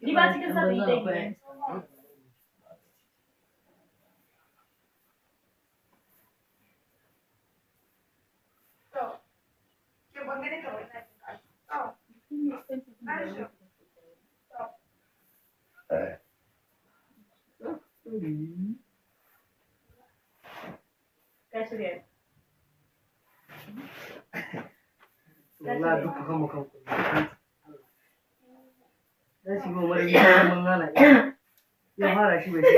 Ni ba cikin sabi da ne. Wallahi duka kama kanku. Dan shi goma da mun hana ya fara shi bai ce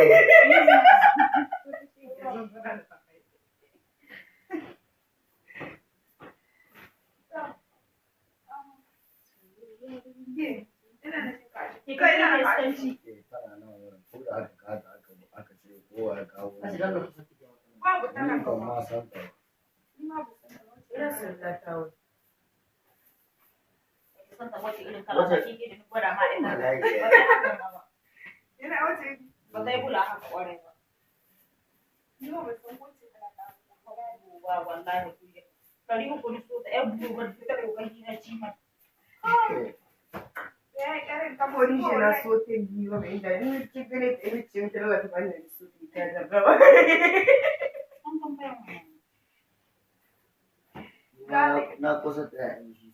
na kusa da shi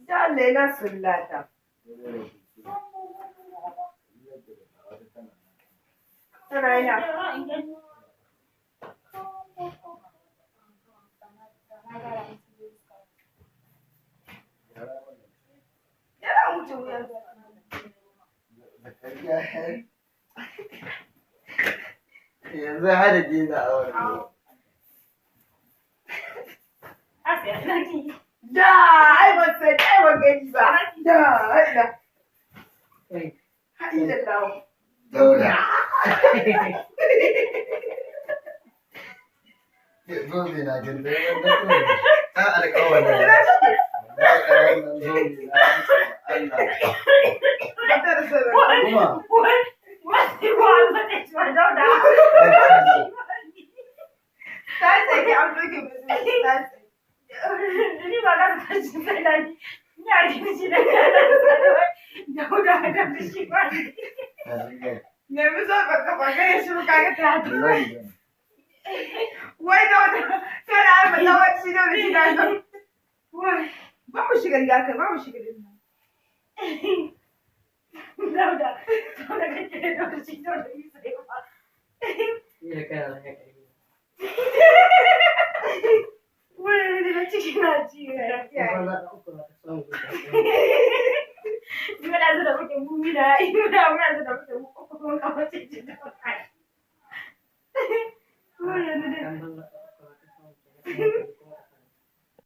Dalle na sullata. Tana yana. Yana wuce wuyan yanzu hada gina a wani da ai ban sai ai ban gani ba da Allah hai da dawo Dauda zobe na ganda ta alƙawarin Vamos chegar em casa, vamos chegar em casa.